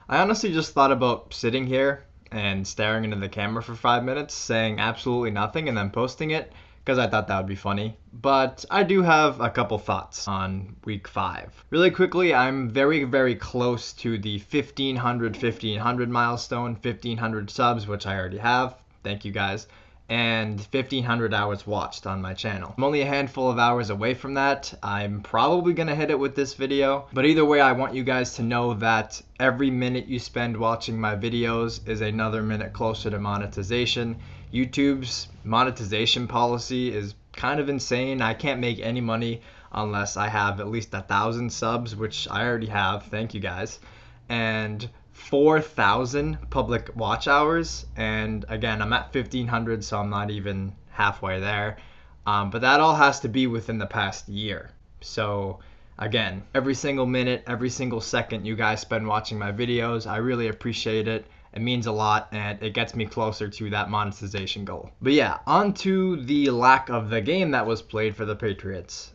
I honestly just thought about sitting here and staring into the camera for 5 minutes, saying absolutely nothing, and then posting it because I thought that would be funny. But I do have a couple thoughts on week 5. Really quickly, I'm very, very close to the 1500 milestone, 1500 subs, which I already have. Thank you guys. And 1500 hours watched on my channel. I'm only a handful of hours away from that. I'm probably gonna hit it with this video, but either way, I want you guys to know that every minute you spend watching my videos is another minute closer to monetization. YouTube's monetization policy is kind of insane. I can't make any money unless I have at least 1,000 subs, which I already have. Thank you guys. And 4,000 public watch hours, and again, I'm at 1,500, so I'm not even halfway there. But that all has to be within the past year. So again, every single minute, every single second you guys spend watching my videos, I really appreciate it. It means a lot, and it gets me closer to that monetization goal. But yeah, on to the lack of the game that was played for the Patriots.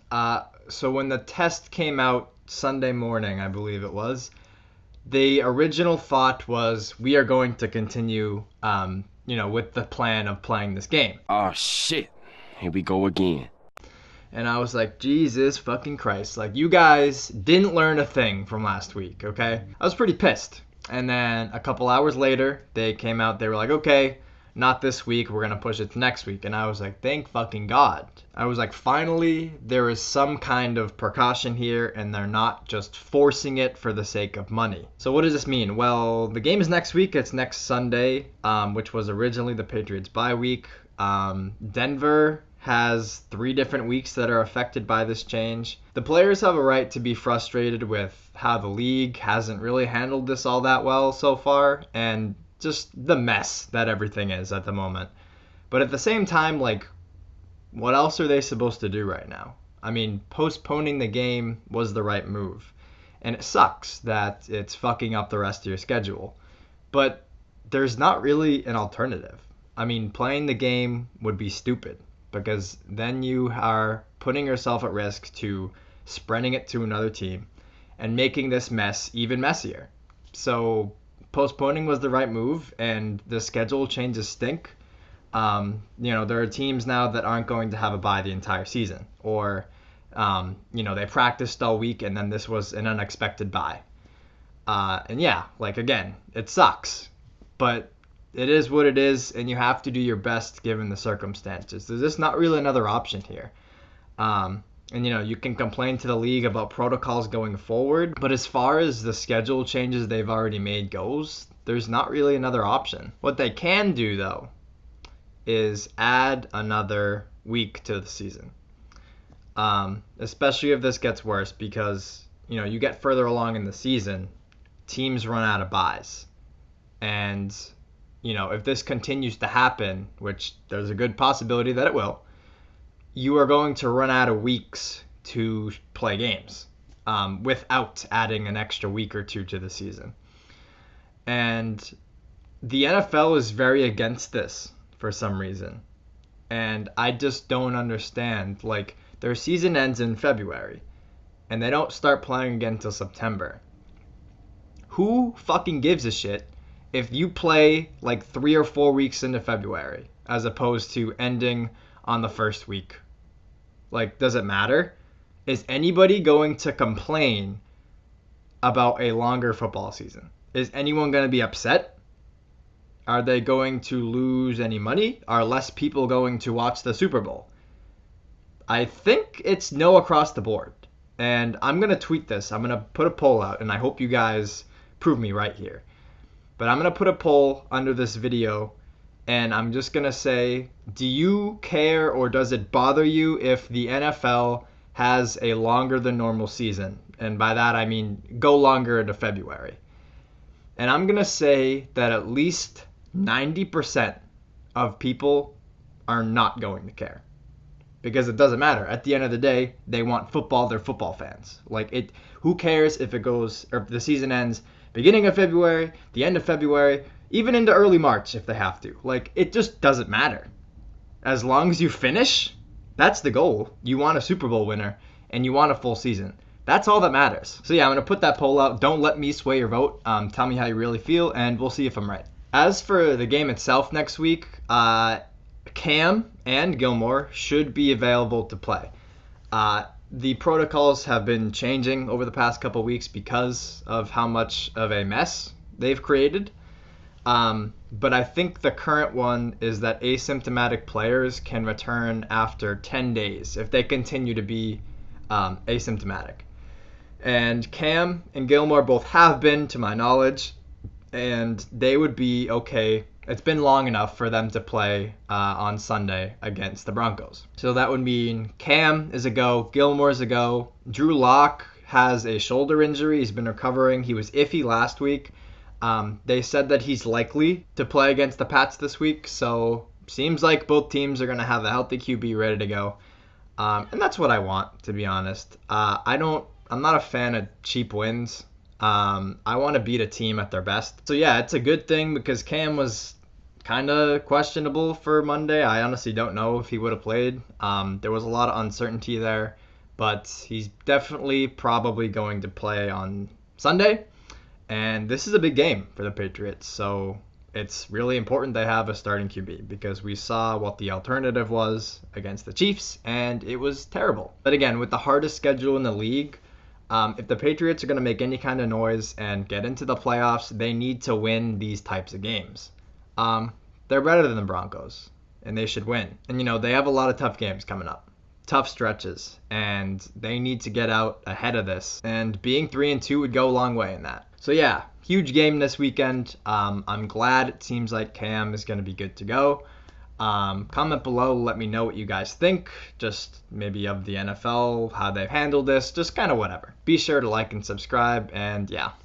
So when the test came out Sunday morning, I believe it was, the original thought was we are going to continue, with the plan of playing this game. Oh shit, here we go again. And I was like, Jesus fucking Christ, like you guys didn't learn a thing from last week, okay? I was pretty pissed. And then a couple hours later, they came out, they were like, okay, not this week, we're gonna push it to next week. And I was like, thank fucking God. I was like, finally, there is some kind of precaution here, and they're not just forcing it for the sake of money. So what does this mean? Well, the game is next week. It's next Sunday, which was originally the Patriots bye week. Denver has 3 different weeks that are affected by this change. The players have a right to be frustrated with how the league hasn't really handled this all that well so far, and just the mess that everything is at the moment. But at the same time, like, what else are they supposed to do right now? I mean, postponing the game was the right move. And it sucks that it's fucking up the rest of your schedule. But there's not really an alternative. I mean, playing the game would be stupid, because then you are putting yourself at risk to spreading it to another team and making this mess even messier. So postponing was the right move, and the schedule changes stink. There are teams now that aren't going to have a bye the entire season, or they practiced all week and then this was an unexpected bye. And yeah, like again, it sucks, but it is what it is, and you have to do your best given the circumstances. There's just not really another option here. You can complain to the league about protocols going forward, but as far as the schedule changes they've already made goes, there's not really another option. What they can do, though, is add another week to the season. Especially if this gets worse, because, you get further along in the season, teams run out of buys. And, if this continues to happen, which there's a good possibility that it will, you are going to run out of weeks to play games without adding an extra week or two to the season. And the NFL is very against this for some reason. And I just don't understand. Like, their season ends in February, and they don't start playing again until September. Who fucking gives a shit if you play like 3 or 4 weeks into February as opposed to ending on the first week? Like, does it matter? Is anybody going to complain about a longer football season? Is anyone going to be upset? Are they going to lose any money? Are less people going to watch the Super Bowl? I think it's no across the board. And I'm going to tweet this. I'm going to put a poll out, and I hope you guys prove me right here. But I'm going to put a poll under this video, and I'm just going to say, do you care, or does it bother you if the NFL has a longer than normal season? And by that, I mean go longer into February. And I'm going to say that at least 90% of people are not going to care. Because it doesn't matter. At the end of the day, they want football. They're football fans. Like, who cares if it goes, or if the season ends beginning of February, the end of February, even into early March if they have to. Like, it just doesn't matter. As long as you finish, that's the goal. You want a Super Bowl winner, and you want a full season. That's all that matters. So yeah, I'm gonna put that poll out. Don't let me sway your vote. Tell me how you really feel, and we'll see if I'm right. As for the game itself next week, Cam and Gilmore should be available to play. The protocols have been changing over the past couple weeks because of how much of a mess they've created. But I think the current one is that asymptomatic players can return after 10 days if they continue to be asymptomatic. And Cam and Gilmore both have been, to my knowledge, and they would be okay. It's been long enough for them to play on Sunday against the Broncos. So that would mean Cam is a go, Gilmore is a go. Drew Lock has a shoulder injury. He's been recovering. He was iffy last week. They said that he's likely to play against the Pats this week, so seems like both teams are going to have a healthy QB ready to go. And that's what I want, to be honest. I'm not a fan of cheap wins. I want to beat a team at their best. So yeah, it's a good thing because Cam was kind of questionable for Monday. I honestly don't know if he would have played. There was a lot of uncertainty there, but he's definitely probably going to play on Sunday. And this is a big game for the Patriots, so it's really important they have a starting QB because we saw what the alternative was against the Chiefs, and it was terrible. But again, with the hardest schedule in the league, if the Patriots are going to make any kind of noise and get into the playoffs, they need to win these types of games. They're better than the Broncos, and they should win. And, they have a lot of tough games coming up, tough stretches, and they need to get out ahead of this. And being 3-2 would go a long way in that. So, yeah, huge game this weekend. I'm glad it seems like Cam is going to be good to go. Comment below, let me know what you guys think, just maybe of the NFL, how they've handled this, just kind of whatever. Be sure to like and subscribe, and yeah.